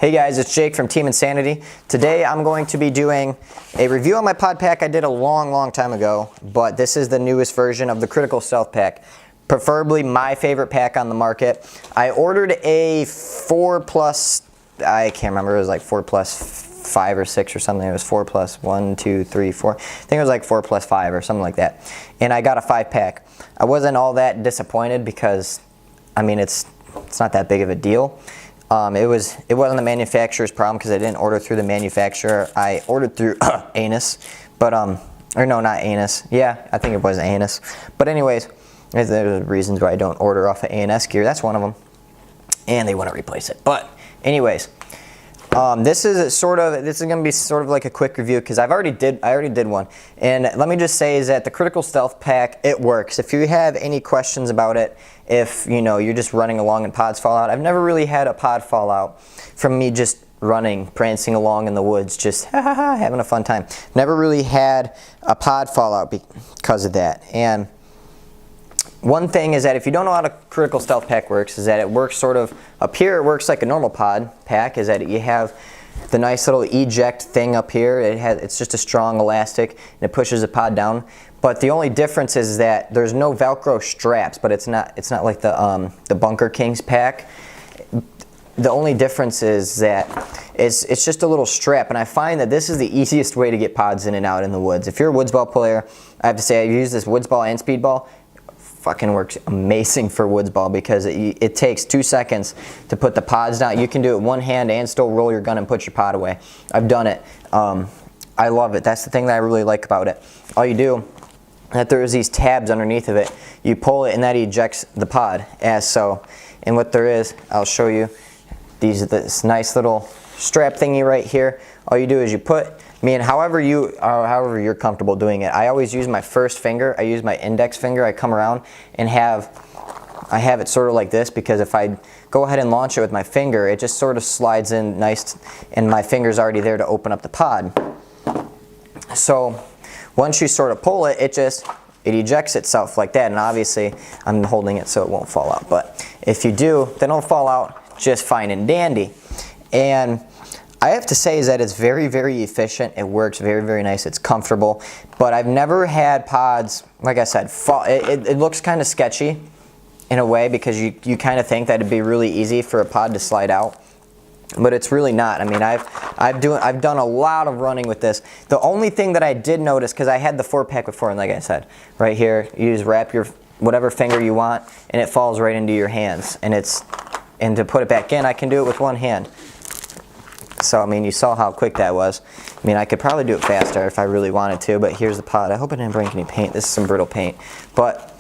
Hey guys, it's Jake from Team Insanity. Today I'm going to be doing a review on my pod pack I did a long time ago, but this is the newest version of the Critical Stealth Pack. Preferably my favorite pack on the market. I ordered a 4+, I can't remember, it was like 4+5 or 6 or something. It was 4+1, 2, 3, 4. I think it was like 4+5 or something like that. And I got a 5-pack. I wasn't all that disappointed because, I mean, it's not that big of a deal. It wasn't the manufacturer's problem because I didn't order through the manufacturer. I ordered through Anus, but or no, not Anus. Yeah, I think it was Anus. But anyways, there's reasons why I don't order off of ANS gear. That's one of them, and they want to replace it. But anyways, this is going to be sort of like a quick review because I already did one. And let me just say is that the Critical Stealth Pack, it works. If you have any questions about it, if you're just running along and pods fall out, I've never really had a pod fall out from me just running, prancing along in the woods, just having a fun time. Never really had a pod fall out because of that. And one thing is that if you don't know how the Critical Stealth Pack works, is that it works sort of up here. It works like a normal pod pack. Is that you have the nice little eject thing up here. It's just a strong elastic and it pushes the pod down. But the only difference is that there's no Velcro straps. But it's not like the Bunker Kings pack. The only difference is that it's just a little strap, and I find that this is the easiest way to get pods in and out in the woods. If you're a woods ball player, I have to say I use this woods ball and speed ball. Fucking works amazing for woods ball because it takes 2 seconds to put the pods down. You can do it one hand and still roll your gun and put your pod away. I've done it. I love it. That's the thing that I really like about it. All you do, that there's these tabs underneath of it. You pull it and that ejects the pod as so. And what there is, I'll show you. This nice little strap thingy right here. All you do is you put, however you're comfortable doing it. I always use my first finger. I use my index finger. I come around and I have it sort of like this because if I go ahead and launch it with my finger, it just sort of slides in nice, and my finger's already there to open up the pod. So once you sort of pull it, it ejects itself like that. And obviously I'm holding it so it won't fall out. But if you do, then it'll fall out just fine and dandy. And I have to say is that it's very efficient. It works very nice. It's comfortable. But I've never had pods, like I said, fall. It looks kind of sketchy in a way because you kind of think that it'd be really easy for a pod to slide out. But it's really not. I mean, I've done a lot of running with this. The only thing that I did notice, because I had the 4-pack before, and like I said, right here, you just wrap your whatever finger you want, and it falls right into your hands. And to put it back in, I can do it with one hand. So, I mean, you saw how quick that was. I mean, I could probably do it faster if I really wanted to, but here's the pod. I hope I didn't break any paint. This is some brittle paint. But,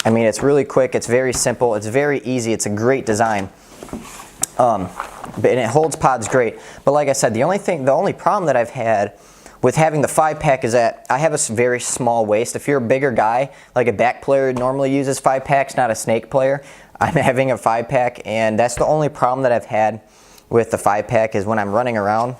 I mean, it's really quick. It's very simple. It's very easy. It's a great design. And it holds pods great. But like I said, the only problem that I've had with having the 5-pack is that I have a very small waist. If you're a bigger guy, like a back player normally uses 5-packs, not a snake player, I'm having a 5-pack, and that's the only problem that I've had with the 5-pack is when I'm running around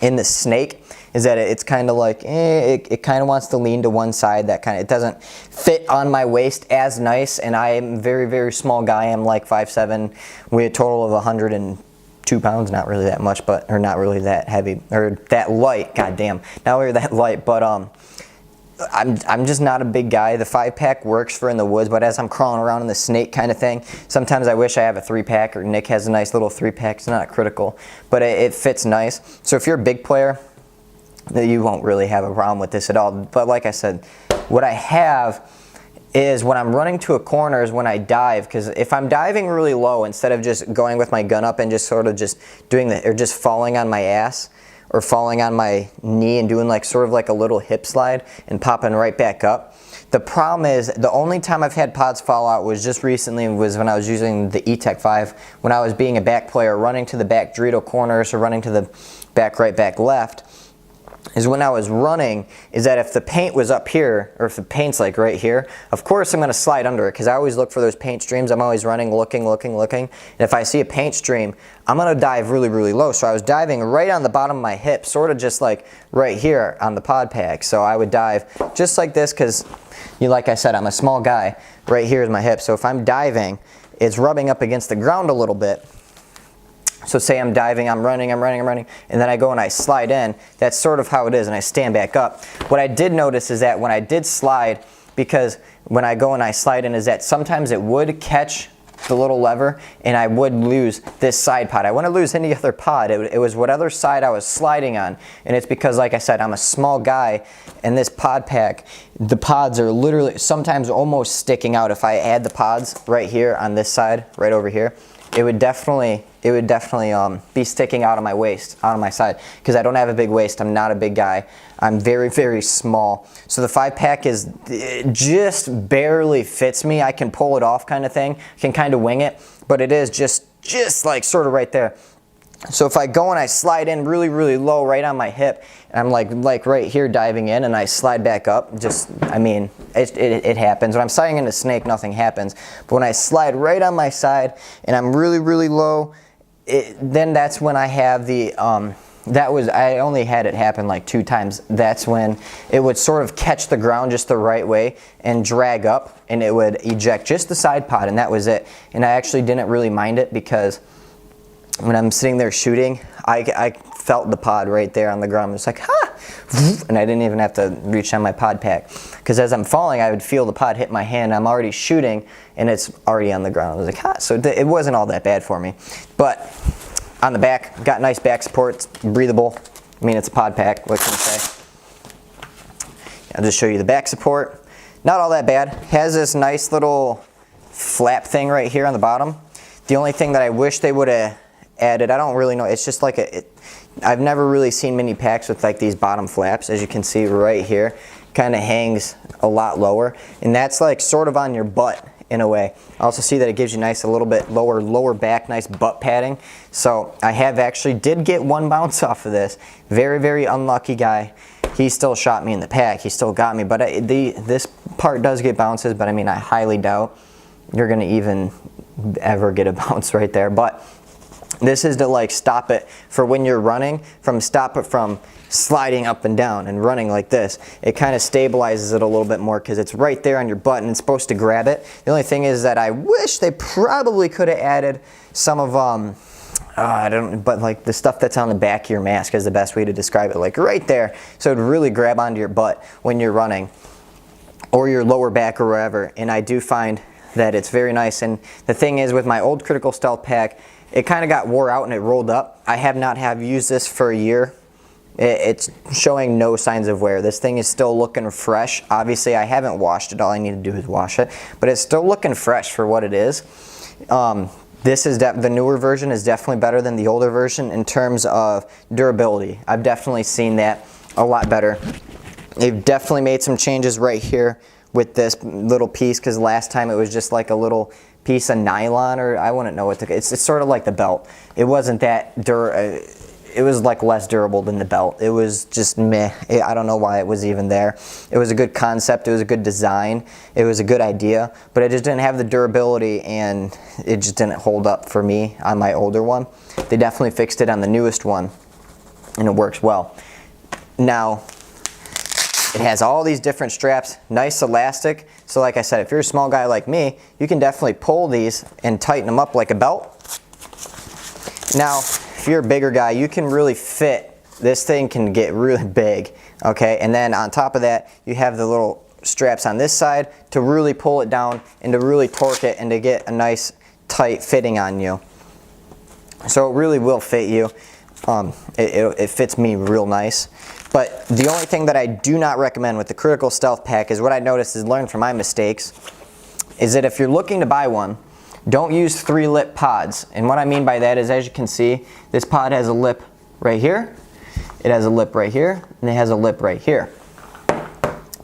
in the snake is that it's kind of like it kind of wants to lean to one side. It doesn't fit on my waist as nice, and I am a very small guy. I'm like 5'7", weigh a total of 102 pounds. Not really that much, or not really that heavy or that light. God damn, not really that light, but I'm just not a big guy. The 5-pack works for in the woods, but as I'm crawling around in the snake kind of thing, sometimes I wish I have a 3-pack, or Nick has a nice little 3-pack. It's not critical, but it fits nice. So if you're a big player, you won't really have a problem with this at all. But like I said, what I have is when I'm running to a corner is when I dive, because if I'm diving really low, instead of just going with my gun up and just sort of just doing or just falling on my ass, or falling on my knee and doing sort of like a little hip slide and popping right back up. The problem is the only time I've had pods fall out was just recently was when I was using the E-Tech 5 when I was being a back player running to the back Dorito corners or running to the back right, back left. Is when I was running is that if the paint was up here or if the paint's like right here, of course I'm going to slide under it because I always look for those paint streams. I'm always running, looking. And if I see a paint stream, I'm going to dive really low. So I was diving right on the bottom of my hip, sort of just like right here on the pod pack. So I would dive just like this because, like I said, I'm a small guy. Right here is my hip. So if I'm diving, it's rubbing up against the ground a little bit. So say I'm diving, I'm running, and then I go and I slide in. That's sort of how it is, and I stand back up. What I did notice is that when I did slide, because when I go and I slide in, is that sometimes it would catch the little lever and I would lose this side pod. I wouldn't lose any other pod. It was whatever side I was sliding on, and it's because, like I said, I'm a small guy, and this pod pack, the pods are literally sometimes almost sticking out. If I add the pods right here on this side, right over here, it would definitely be sticking out of my waist, out of my side, because I don't have a big waist. I'm not a big guy. I'm very, very small. So the 5-pack it just barely fits me. I can pull it off kind of thing. I can kind of wing it, but it is just like sort of right there. So if I go and I slide in really, really low right on my hip, and I'm like right here diving in, and I slide back up, I mean, it happens. When I'm sliding in a snake, nothing happens. But when I slide right on my side and I'm really, really low, then that's when I have the, I only had it happen like 2 times. That's when it would sort of catch the ground just the right way and drag up, and it would eject just the side pod, and that was it. And I actually didn't really mind it, because when I'm sitting there shooting, I felt the pod right there on the ground. It's like, ha! And I didn't even have to reach on my pod pack. Because as I'm falling, I would feel the pod hit my hand. I'm already shooting, and it's already on the ground. I was like, ha! So it wasn't all that bad for me. But on the back, got nice back support. It's breathable. I mean, it's a pod pack. What can I say? I'll just show you the back support. Not all that bad. Has this nice little flap thing right here on the bottom. The only thing that I wish they would have added, I don't really know, it's just like I've never really seen many packs with like these bottom flaps. As you can see right here, kind of hangs a lot lower, and that's like sort of on your butt in a way. I also see that it gives you nice, a little bit lower back, nice butt padding. So I have actually did get 1 bounce off of this. Very, very unlucky guy. He still shot me in the pack. He still got me, but this part does get bounces, but I mean, I highly doubt you're gonna even ever get a bounce right there. But this is to like stop it for when you're running, stop it from sliding up and down and running like this. It kind of stabilizes it a little bit more, because it's right there on your butt and it's supposed to grab it. The only thing is that I wish they probably could have added some of but like the stuff that's on the back of your mask is the best way to describe it, like right there, so it would really grab onto your butt when you're running, or your lower back or wherever. And I do find that it's very nice. And the thing is, with my old Critical Stealth pack, it kind of got wore out and it rolled up. I have not used this for a year. It's showing no signs of wear. This thing is still looking fresh. Obviously, I haven't washed it. All I need to do is wash it, but it's still looking fresh for what it is. This is the newer version is definitely better than the older version in terms of durability. I've definitely seen that a lot better. They've definitely made some changes right here with this little piece, because last time it was just like a little piece of nylon, or I wouldn't know what to, it's sort of like the belt. It wasn't that it was like less durable than the belt. It was just meh. I don't know why it was even there. It was a good concept, it was a good design, it was a good idea, but it just didn't have the durability, and it just didn't hold up for me on my older one. They definitely fixed it on the newest one, and it works well. Now, it has all these different straps, nice elastic. So like I said, if you're a small guy like me, you can definitely pull these and tighten them up like a belt. Now, if you're a bigger guy, you can really fit, this thing can get really big, okay? And then on top of that, you have the little straps on this side to really pull it down and to really torque it and to get a nice tight fitting on you. So it really will fit you. It fits me real nice. But the only thing that I do not recommend with the Critical Stealth pack is what I noticed is, learned from my mistakes, is that if you're looking to buy one, don't use 3-lip pods. And what I mean by that is, as you can see, this pod has a lip right here, it has a lip right here, and it has a lip right here.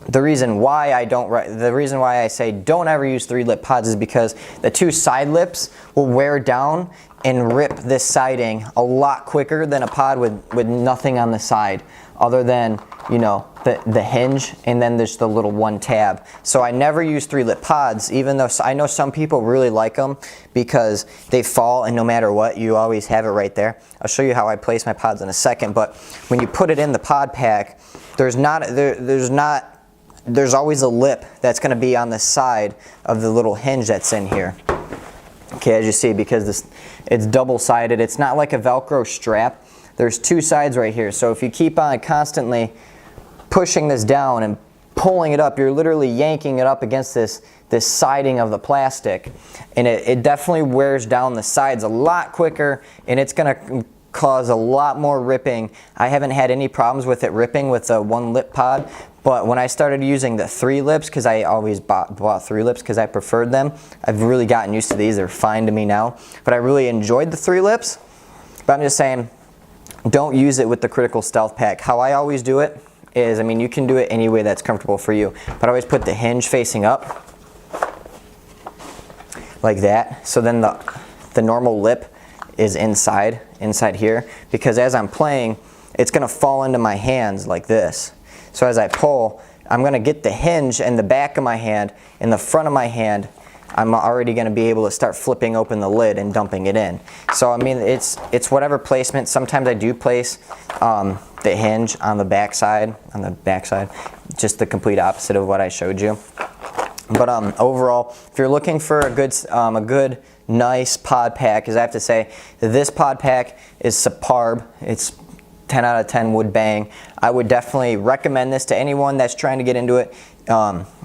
The reason why I say don't ever use 3-lip pods is because the 2 side lips will wear down and rip this siding a lot quicker than a pod with nothing on the side other than, you know, the hinge, and then there's the little 1 tab. So I never use 3-lip pods, even though I know some people really like them because they fall, and no matter what, you always have it right there. I'll show you how I place my pods in a second, but when you put it in the pod pack, there's always a lip that's going to be on the side of the little hinge that's in here. Okay, as you see, because it's double-sided, it's not like a Velcro strap. There's two sides right here, so if you keep on constantly pushing this down and pulling it up, you're literally yanking it up against this siding of the plastic, and it definitely wears down the sides a lot quicker, and it's going to cause a lot more ripping. I haven't had any problems with it ripping with the 1-lip pod, but when I started using the 3-lips, because I always bought 3-lips because I preferred them, I've really gotten used to these. They're fine to me now, but I really enjoyed the 3-lips. But I'm just saying, don't use it with the Critical Stealth Pack. How I always do it is, I mean, you can do it any way that's comfortable for you, but I always put the hinge facing up like that, so then the normal lip is inside here, because as I'm playing, it's going to fall into my hands like this. So as I pull, I'm going to get the hinge in the back of my hand. In the front of my hand, I'm already going to be able to start flipping open the lid and dumping it in. So I mean, it's whatever placement. Sometimes I do place the hinge on the back side, just the complete opposite of what I showed you. But overall, if you're looking for a good nice pod pack, as I have to say, this pod pack is superb. It's 10 out of 10 would bang. I would definitely recommend this to anyone that's trying to get into it,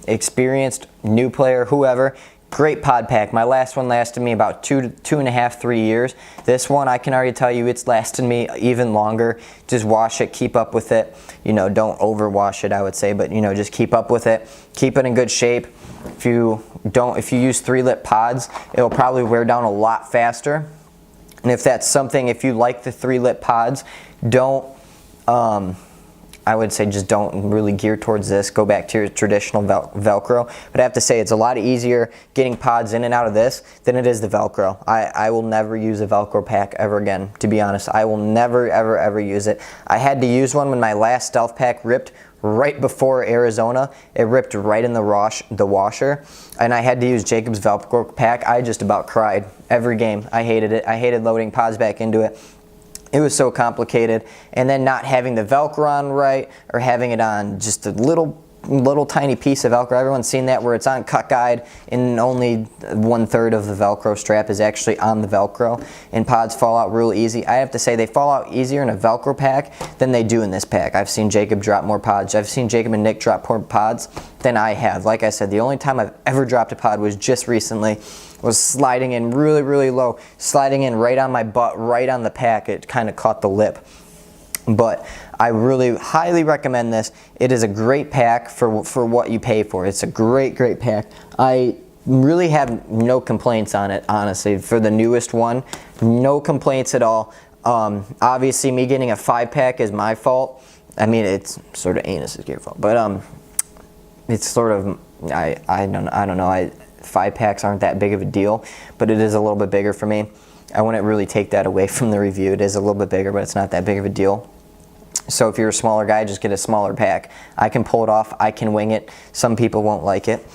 experienced, new player, whoever. Great pod pack. My last one lasted me about 2.5, 3 years. This one, I can already tell you, it's lasted me even longer. Just wash it, keep up with it. You know, don't overwash it, I would say, but you know, just keep up with it. Keep it in good shape. If you use 3-lip pods, it'll probably wear down a lot faster. And if that's something, if you like the 3-lip pods, I would say just don't really gear towards this. Go back to your traditional Velcro. But I have to say, it's a lot easier getting pods in and out of this than it is the Velcro. I will never use a Velcro pack ever again, to be honest. I will never, ever, ever use it. I had to use one when my last stealth pack ripped right before Arizona. It ripped right in the washer, and I had to use Jacob's Velcro pack. I just about cried every game. I hated it. I hated loading pods back into it. It was so complicated, and then not having the Velcro on right, or having it on just a little tiny piece of Velcro. Everyone's seen that, where it's on cut guide and only 1/3 of the Velcro strap is actually on the Velcro, and pods fall out real easy. I have to say, they fall out easier in a Velcro pack than they do in this pack. I've seen Jacob drop more pods. I've seen Jacob and Nick drop more pods than I have. Like I said, the only time I've ever dropped a pod was just recently. Was sliding in really, really low, sliding in right on my butt, right on the pack. It kind of caught the lip. But I really highly recommend this. It is a great pack for what you pay for. It's a great pack. I really have no complaints on it, honestly. For the newest one, no complaints at all. Obviously, me getting a 5-pack is my fault. I mean, it's sort of Anus's your fault, but it's sort of I don't know. 5-packs aren't that big of a deal, but it is a little bit bigger for me. I wouldn't really take that away from the review. It is a little bit bigger, but it's not that big of a deal. So if you're a smaller guy, just get a smaller pack. I can pull it off. I can wing it. Some people won't like it.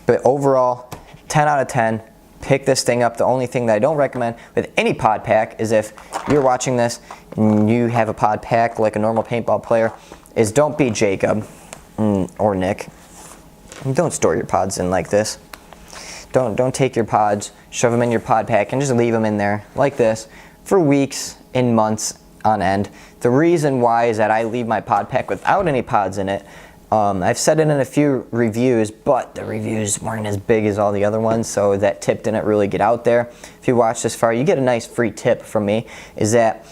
But overall, 10 out of 10. Pick this thing up. The only thing that I don't recommend with any pod pack is, if you're watching this and you have a pod pack like a normal paintball player, is don't be Jacob or Nick. Don't store your pods in like this. Don't take your pods, shove them in your pod pack, and just leave them in there like this for weeks and months on end. The reason why is that I leave my pod pack without any pods in it. I've said it in a few reviews, but the reviews weren't as big as all the other ones, so that tip didn't really get out there. If you watch this far, you get a nice free tip from me, is that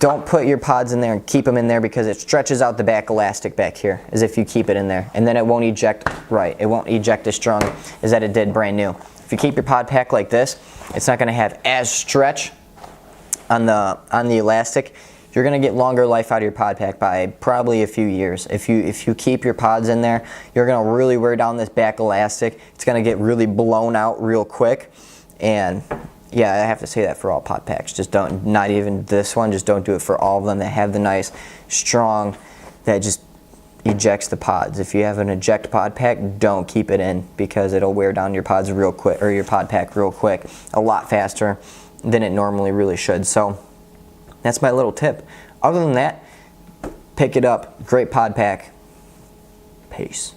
don't put your pods in there and keep them in there, because it stretches out the back elastic back here, as if you keep it in there, and then it won't eject right. It won't eject as strong as that it did brand new. If you keep your pod pack like this, it's not going to have as stretch on the elastic. You're going to get longer life out of your pod pack by probably a few years. If you keep your pods in there, you're going to really wear down this back elastic. It's going to get really blown out real quick, and yeah, I have to say that for all pod packs. Just don't, not even this one, just don't do it for all of them that have the nice, strong, that just ejects the pods. If you have an eject pod pack, don't keep it in, because it'll wear down your pods real quick, or your pod pack real quick, a lot faster than it normally really should. So that's my little tip. Other than that, pick it up. Great pod pack. Peace.